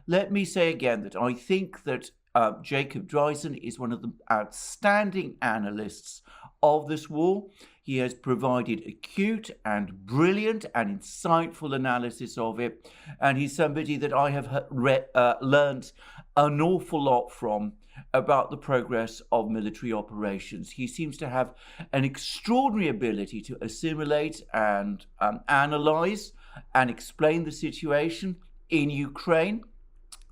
let me say again that I think that Jacob Dreizin is one of the outstanding analysts of this war. He has provided acute and brilliant and insightful analysis of it, and he's somebody that I have learned an awful lot from about the progress of military operations. He seems to have an extraordinary ability to assimilate and analyze and explain the situation in Ukraine.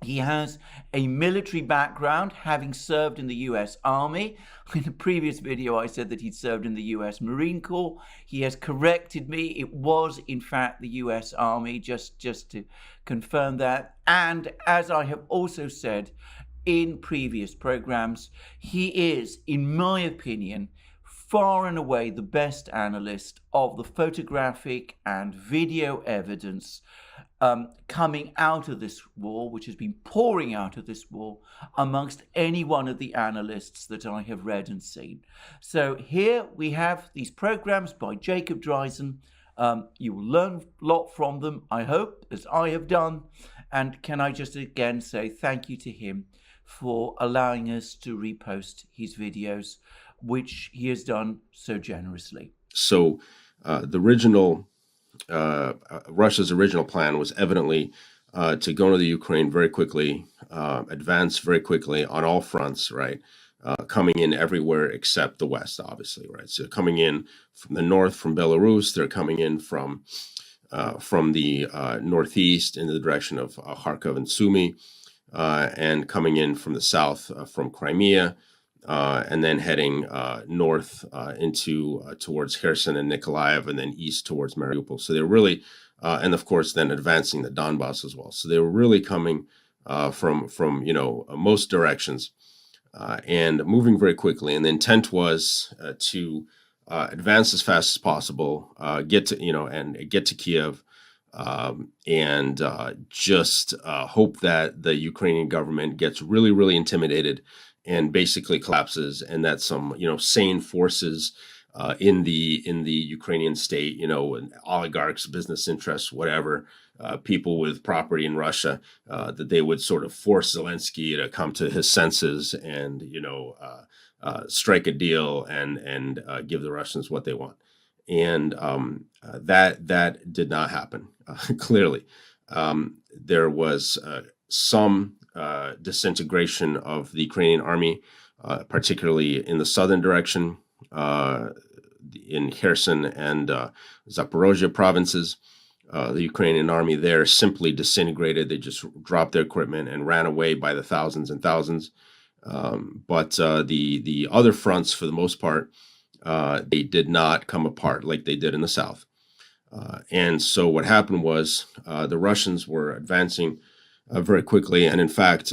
He has a military background, having served in the US Army. In a previous video, I said that he'd served in the US Marine Corps. He has corrected me. It was, in fact, the US Army, just to confirm that. And as I have also said in previous programs, he is, in my opinion, far and away the best analyst of the photographic and video evidence coming out of this war, which has been pouring out of this war, amongst any one of the analysts that I have read and seen. So here we have these programs by Jacob Dreizin. You will learn a lot from them, I hope, as I have done. And can I just again say thank you to him for allowing us to repost his videos, which he has done so generously. So the original Russia's original plan was evidently to go into the Ukraine very quickly, advance very quickly on all fronts, right? Coming in everywhere except the West, obviously, right? So coming in from the north, from Belarus, they're coming in from the northeast in the direction of Kharkov and Sumy, and coming in from the south from Crimea, and then heading north into towards Kherson and Nikolaev, and then east towards Mariupol. So they're really, and of course, then advancing the Donbass as well. So they were really coming from most directions and moving very quickly. And the intent was to advance as fast as possible, get to Kiev. And just hope that the Ukrainian government gets really, really intimidated and basically collapses, and that some sane forces in the Ukrainian state, and oligarchs, business interests, whatever, people with property in Russia, that they would sort of force Zelensky to come to his senses and strike a deal and give the Russians what they want. And that did not happen. Clearly, there was some disintegration of the Ukrainian army, particularly in the southern direction, in Kherson and Zaporozhye provinces. The Ukrainian army there simply disintegrated. They just dropped their equipment and ran away by the thousands and thousands. But the other fronts, for the most part, they did not come apart like they did in the south. And so what happened was the Russians were advancing very quickly. And in fact,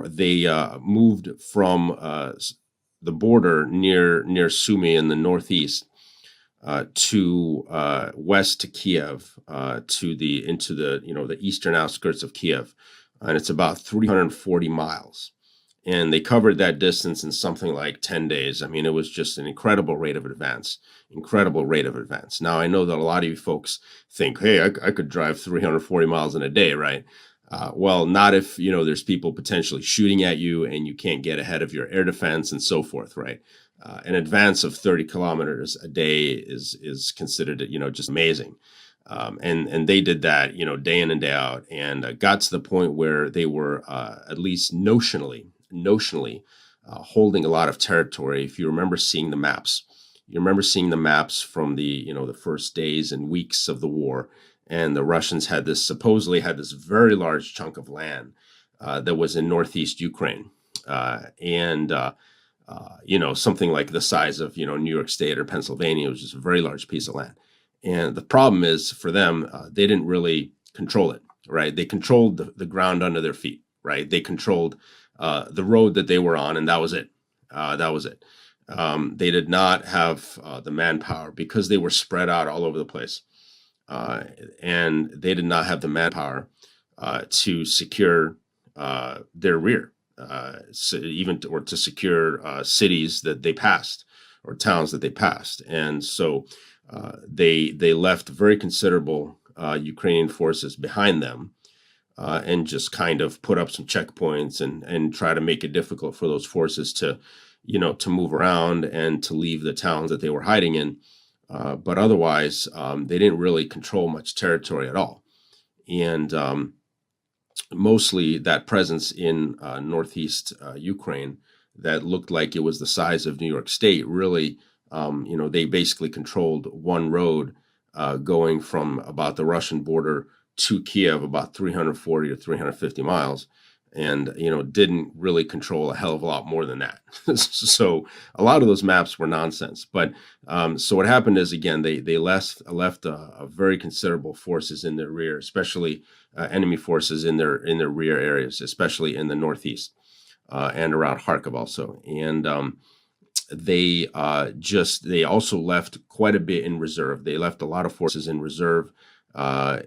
they moved from the border near Sumy in the northeast to west to Kiev, into the eastern outskirts of Kiev. And it's about 340 miles. And they covered that distance in something like 10 days. I mean, it was just an incredible rate of advance. Now, I know that a lot of you folks think, hey, I could drive 340 miles in a day, right? Well, not if, there's people potentially shooting at you and you can't get ahead of your air defense and so forth, right? An advance of 30 kilometers a day is considered, just amazing. And they did that, day in and day out, and got to the point where they were at least notionally holding a lot of territory. If you remember seeing the maps, from the first days and weeks of the war, and the Russians supposedly had this very large chunk of land that was in northeast Ukraine, and something like the size of New York State or Pennsylvania. It was just a very large piece of land. And the problem is, for them, they didn't really control it, right? They controlled the ground under their feet, right? They controlled the road that they were on, and that was it. They did not have the manpower because they were spread out all over the place. And they did not have the manpower to secure their rear, or to secure cities that they passed or towns that they passed. And so they left very considerable Ukrainian forces behind them, and just kind of put up some checkpoints and try to make it difficult for those forces to, to move around and to leave the towns that they were hiding in. But otherwise, they didn't really control much territory at all. And mostly that presence in northeast Ukraine that looked like it was the size of New York State really, they basically controlled one road going from about the Russian border to Kiev, about 340 or 350 miles, and didn't really control a hell of a lot more than that. So a lot of those maps were nonsense. But so what happened is, again, they left a very considerable forces in their rear, especially enemy forces in their rear areas, especially in the northeast and around Kharkov also. And they also left quite a bit in reserve. They left a lot of forces in reserve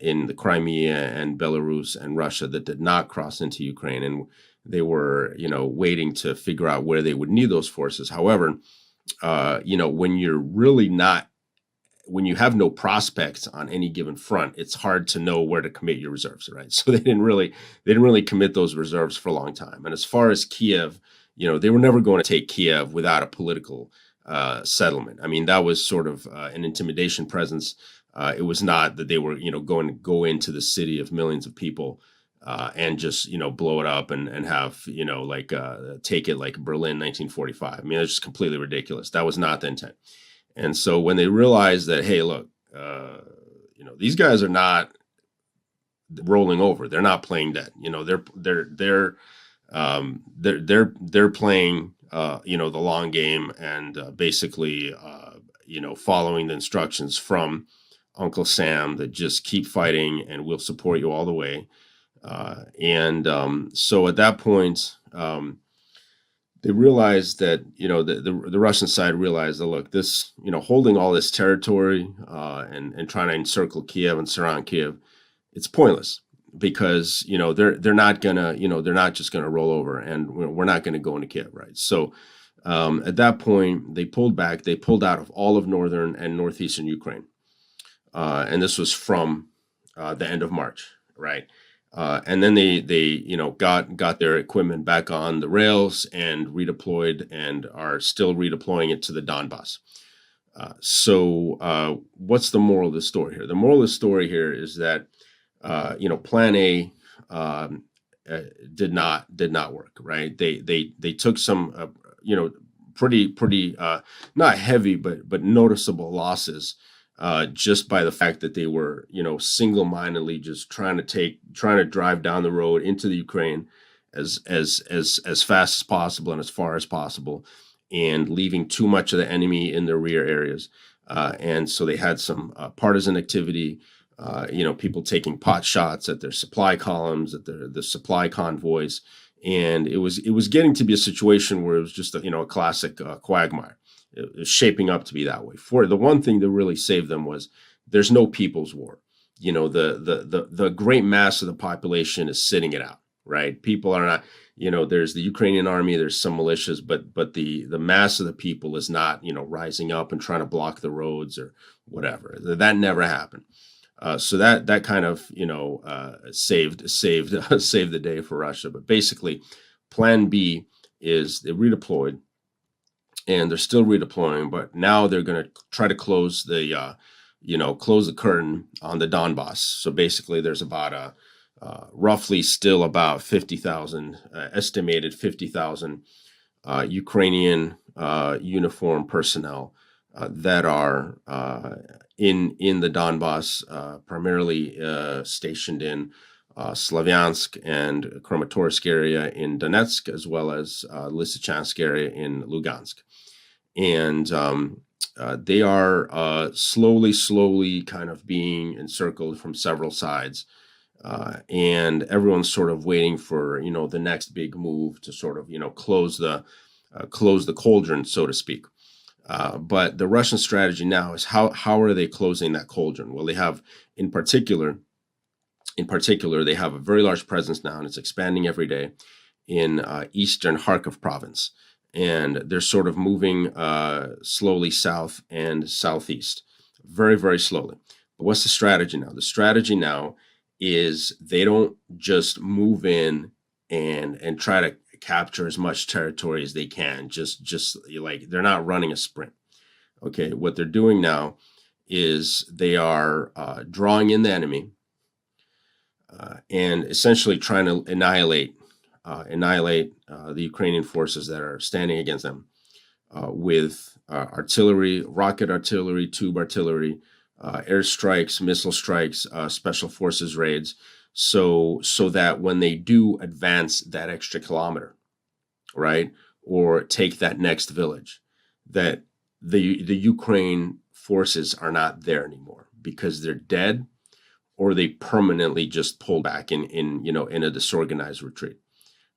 in the Crimea and Belarus and Russia that did not cross into Ukraine, and they were, waiting to figure out where they would need those forces. However, when you're really not, when you have no prospects on any given front, it's hard to know where to commit your reserves, right? So they didn't really commit those reserves for a long time. And as far as Kiev, they were never going to take Kiev without a political settlement. I mean, that was sort of an intimidation presence. It was not that they were, going to go into the city of millions of people and just, blow it up and have, take it like Berlin 1945. I mean, it's just completely ridiculous. That was not the intent. And so when they realized that, hey, look, these guys are not rolling over. They're not playing dead. They're playing, the long game and basically, following the instructions from Uncle Sam that just keep fighting and we'll support you all the way. So at that point, they realized that, the Russian side realized that, look, this, holding all this territory and trying to encircle Kiev and surround Kiev, it's pointless because, they're not gonna, they're not just gonna roll over and we're not gonna go into Kiev, right? So at that point, they pulled back. They pulled out of all of northern and northeastern Ukraine. And this was from the end of March, right? And then they got their equipment back on the rails and redeployed and are still redeploying it to the Donbass. So what's the moral of the story here? The moral of the story here is that Plan A did not work, right? They took some pretty not heavy but noticeable losses. Just by the fact that they were, single-mindedly just trying to drive down the road into the Ukraine as fast as possible and as far as possible, and leaving too much of the enemy in their rear areas. And so they had some partisan activity, people taking pot shots at their supply columns, at the supply convoys, and it was getting to be a situation where it was just a classic quagmire. It was shaping up to be that way. For the one thing that really saved them was there's no people's war. The great mass of the population is sitting it out, right? People are not, there's the Ukrainian army, there's some militias, but the mass of the people is not, rising up and trying to block the roads or whatever. That never happened. So that kind of, saved the day for Russia. But basically, Plan B is they redeployed. And they're still redeploying, but now they're going to try to close the curtain on the Donbass. So basically, there's about roughly still about 50,000, estimated 50,000 Ukrainian uniformed personnel that are in the Donbass, primarily stationed in Slavyansk and Kramatorsk area in Donetsk, as well as Lysychansk area in Lugansk. And they are slowly kind of being encircled from several sides. And everyone's sort of waiting for, the next big move to sort of, close the cauldron, so to speak. But the Russian strategy now is how are they closing that cauldron? Well, they have, in particular, they have a very large presence now, and it's expanding every day in eastern Kharkov province. And they're sort of moving slowly south and southeast, very, very slowly. But what's the strategy now? The strategy now is they don't just move in and try to capture as much territory as they can. Just like they're not running a sprint. Okay, what they're doing now is they are drawing in the enemy and essentially trying to annihilate the Ukrainian forces that are standing against them with artillery, rocket artillery, tube artillery, airstrikes, missile strikes, special forces raids, so that when they do advance that extra kilometer, right, or take that next village, that the Ukraine forces are not there anymore because they're dead, or they permanently just pull back in a disorganized retreat,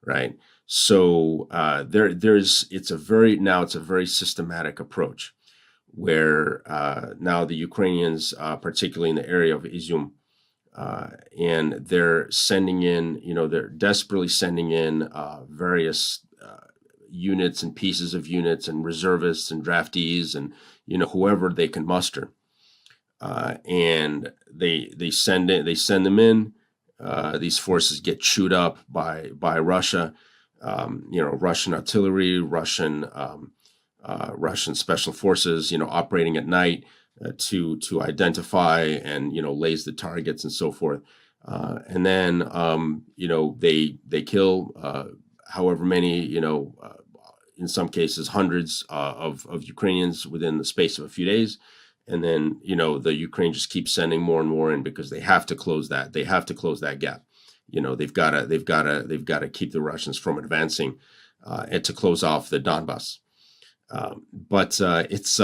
right? So it's a very systematic approach where now the Ukrainians, particularly in the area of Izium, and they're sending in, they're desperately sending in various units and pieces of units and reservists and draftees and whoever they can muster, and they send them in. These forces get chewed up by Russia, Russian artillery, Russian special forces, operating at night to identify and lays the targets and so forth, and then they kill however many, in some cases hundreds of Ukrainians within the space of a few days. And then, the Ukraine just keeps sending more and more in because they have to close that. They have to close that gap. They've got to keep the Russians from advancing and to close off the Donbass. But it's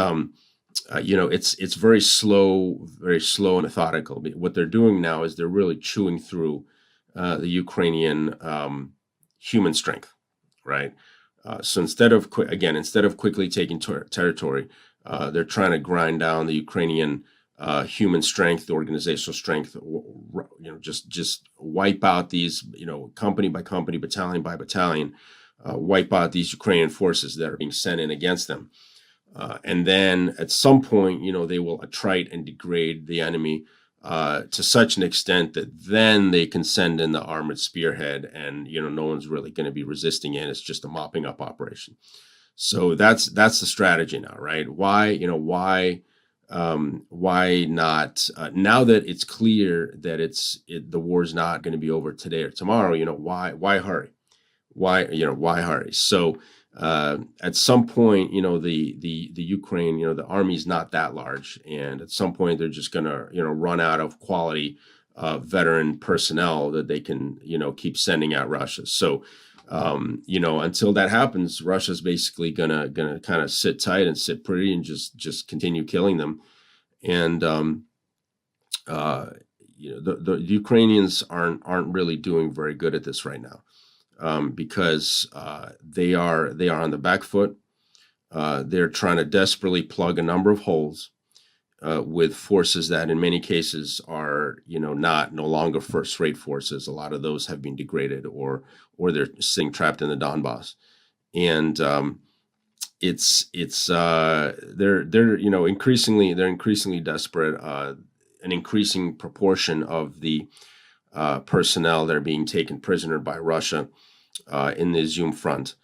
very slow and methodical. What they're doing now is they're really chewing through the Ukrainian human strength, right? So instead of quickly taking territory, they're trying to grind down the Ukrainian human strength, the organizational strength, just wipe out these, company by company, battalion by battalion, wipe out these Ukrainian forces that are being sent in against them. And then at some point, they will attrite and degrade the enemy to such an extent that then they can send in the armored spearhead, and no one's really going to be resisting it. It's just a mopping up operation. So that's the strategy now, right? Why not now that it's clear that the war's not going to be over today or tomorrow? Why hurry? Why hurry? So at some point, the Ukraine, the army's not that large, and at some point they're just going to run out of quality veteran personnel that they can keep sending at Russia. So until that happens, Russia's basically gonna kind of sit tight and sit pretty and just continue killing them. And the Ukrainians aren't really doing very good at this right now, because they are on the back foot. They're trying to desperately plug a number of holes with forces that in many cases are no longer first-rate forces. A lot of those have been degraded or they're sitting trapped in the Donbass, and they're increasingly desperate. An increasing proportion of the personnel that are being taken prisoner by Russia in the Izium front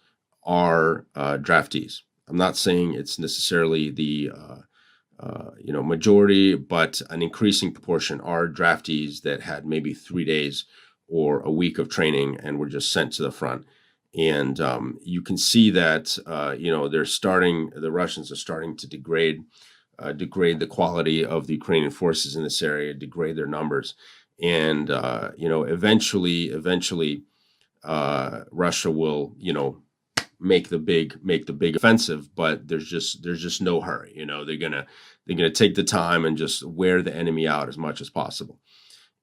are draftees. I'm not saying it's necessarily the majority, but an increasing proportion are draftees that had maybe 3 days or a week of training and were just sent to the front. And you can see that the Russians are starting to degrade the quality of the Ukrainian forces in this area, degrade their numbers, and eventually Russia will make the big offensive, but there's just no hurry. They're gonna take the time and just wear the enemy out as much as possible.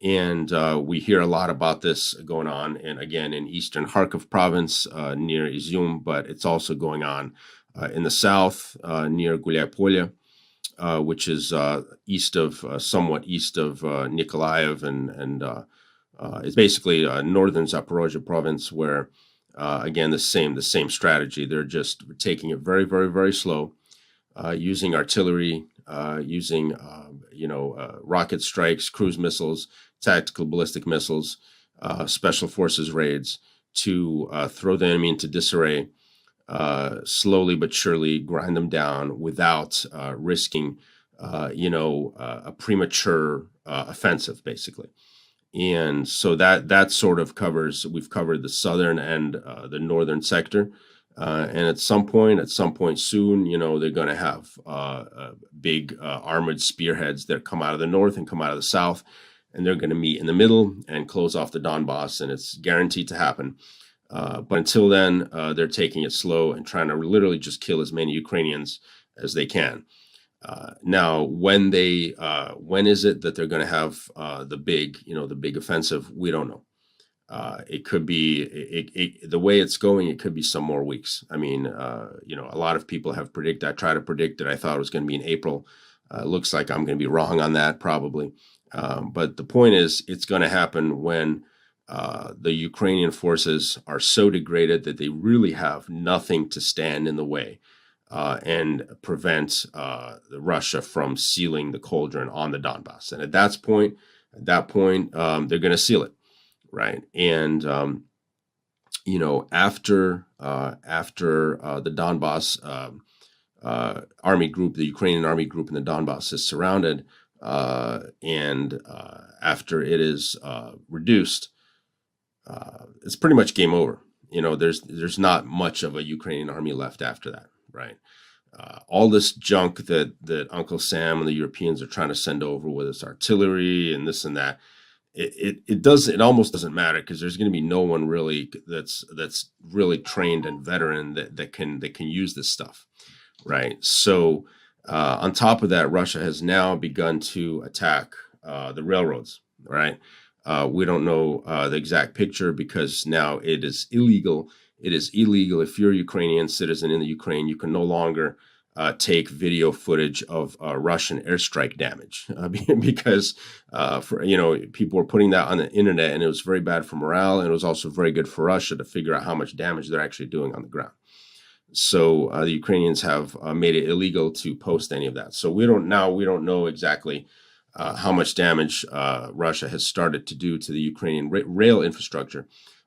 And we hear a lot about this going on, and again in eastern Kharkiv province near Izium, but it's also going on in the south near Gulyapolye, which is somewhat east of Nikolaev, and it's basically northern Zaporozhye province, where again the same strategy. They're just taking it very, very, very slow, using artillery, using rocket strikes, cruise missiles tactical ballistic missiles, special forces raids to throw the enemy into disarray, slowly but surely grind them down without risking, a premature offensive, basically. And so that sort of we've covered the southern and the northern sector. And at some point soon, they're going to have big armored spearheads that come out of the north and come out of the south, and they're going to meet in the middle and close off the Donbass, and it's guaranteed to happen. But until then, they're taking it slow and trying to literally just kill as many Ukrainians as they can. Now, when is it that they're going to have the big offensive? We don't know. It could be the way it's going. It could be some more weeks. I mean, a lot of people have predicted. I try to predict it. I thought it was going to be in April. Looks like I'm going to be wrong on that, probably. But the point is, it's going to happen when the Ukrainian forces are so degraded that they really have nothing to stand in the way and prevent Russia from sealing the cauldron on the Donbass. And at that point, they're going to seal it, right? And after the Donbass army group, the Ukrainian army group in the Donbass is surrounded, and after it is reduced, it's pretty much game over. There's not much of a Ukrainian army left after that, right? All this junk that Uncle Sam and the Europeans are trying to send over, whether it's artillery and this and that, it almost doesn't matter, because there's going to be no one really that's really trained and veteran that can use this stuff, right? So on top of that, Russia has now begun to attack the railroads, right? We don't know the exact picture, because now it is illegal. It is illegal if you're a Ukrainian citizen in the Ukraine. You can no longer take video footage of Russian airstrike damage because people were putting that on the internet, and it was very bad for morale, and it was also very good for Russia to figure out how much damage they're actually doing on the ground. So the Ukrainians have made it illegal to post any of that. So we don't know exactly how much damage Russia has started to do to the Ukrainian rail infrastructure,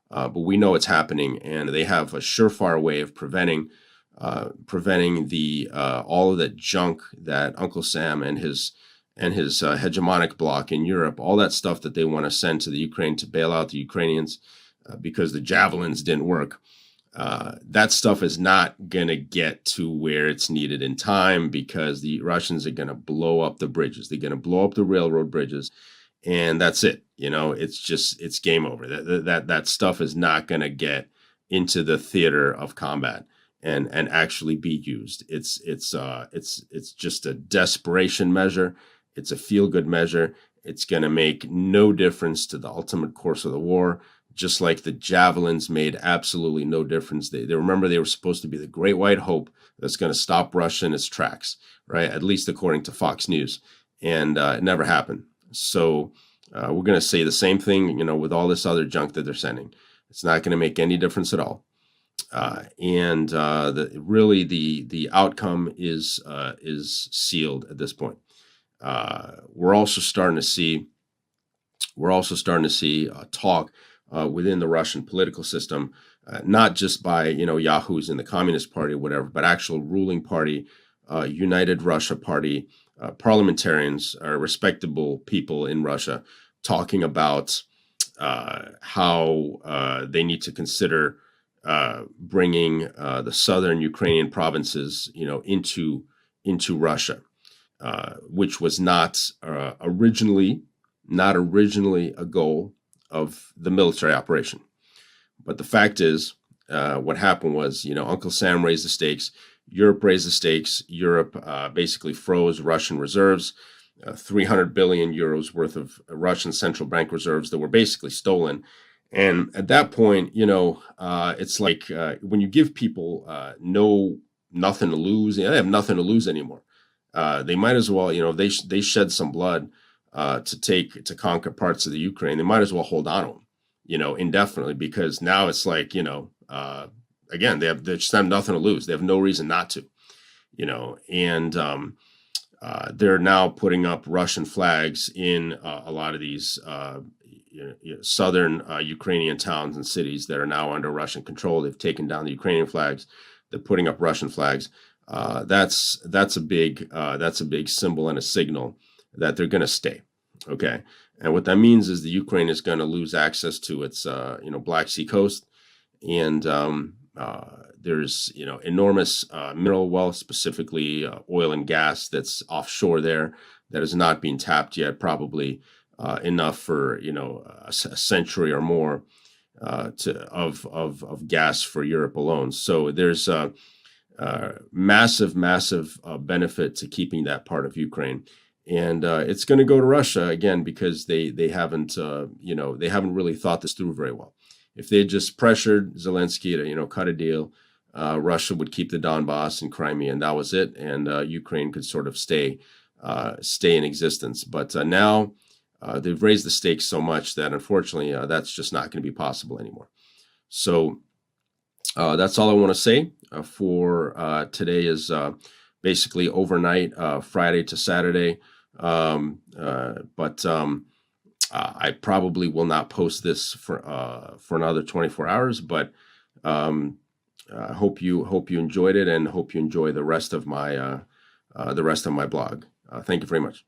but we know it's happening, and they have a surefire way of preventing the all of that junk that Uncle Sam and his hegemonic bloc in Europe, all that stuff that they want to send to the Ukraine to bail out the Ukrainians because the javelins didn't work. That stuff is not going to get to where it's needed in time, because the Russians are going to blow up the bridges. They're going to blow up the railroad bridges, and that's it. It's game over. That stuff is not going to get into the theater of combat and actually be used. It's just a desperation measure. It's a feel-good measure. It's going to make no difference to the ultimate course of the war. Just like the javelins made absolutely no difference. They remember they were supposed to be the great white hope that's going to stop Russia in its tracks, right? At least according to Fox News. And it never happened. So we're going to say the same thing, with all this other junk that they're sending. It's not going to make any difference at all. The outcome is sealed at this point. We're also starting to see talk within the Russian political system, not just by yahoos in the Communist Party or whatever, but actual ruling party, United Russia Party, parliamentarians, respectable people in Russia, talking about how they need to consider bringing the southern Ukrainian provinces, into Russia, which was not originally a goal of the military operation. But the fact is, what happened was, Uncle Sam raised the stakes, Europe raised the stakes, Europe basically froze Russian reserves, 300 billion euros worth of Russian central bank reserves that were basically stolen. And at that point, it's like when you give people nothing to lose, they have nothing to lose anymore. They might as well, they shed some blood to conquer parts of the Ukraine. They might as well hold on to them, indefinitely, because now it's like, again, they just have nothing to lose. They have no reason not to, and they're now putting up Russian flags in a lot of these southern Ukrainian towns and cities that are now under Russian control. They've taken down the Ukrainian flags. They're putting up Russian flags. That's a big symbol and a signal that they're going to stay. Okay, and what that means is the Ukraine is going to lose access to its Black Sea coast, and there's enormous mineral wealth, specifically oil and gas, that's offshore there that is not being tapped yet, probably enough for a century or more of gas for Europe alone. So there's massive benefit to keeping that part of Ukraine, and it's going to go to Russia again because they haven't they haven't really thought this through very well. If they just pressured Zelensky to cut a deal, Russia would keep the Donbass and Crimea, and that was it, and Ukraine could sort of stay in existence. But now they've raised the stakes so much that unfortunately that's just not going to be possible anymore. So that's all I want to say for today. Is basically overnight, Friday to Saturday. But I probably will not post this for another 24 hours. But I hope you enjoyed it, and hope you enjoy the rest of my blog. Thank you very much.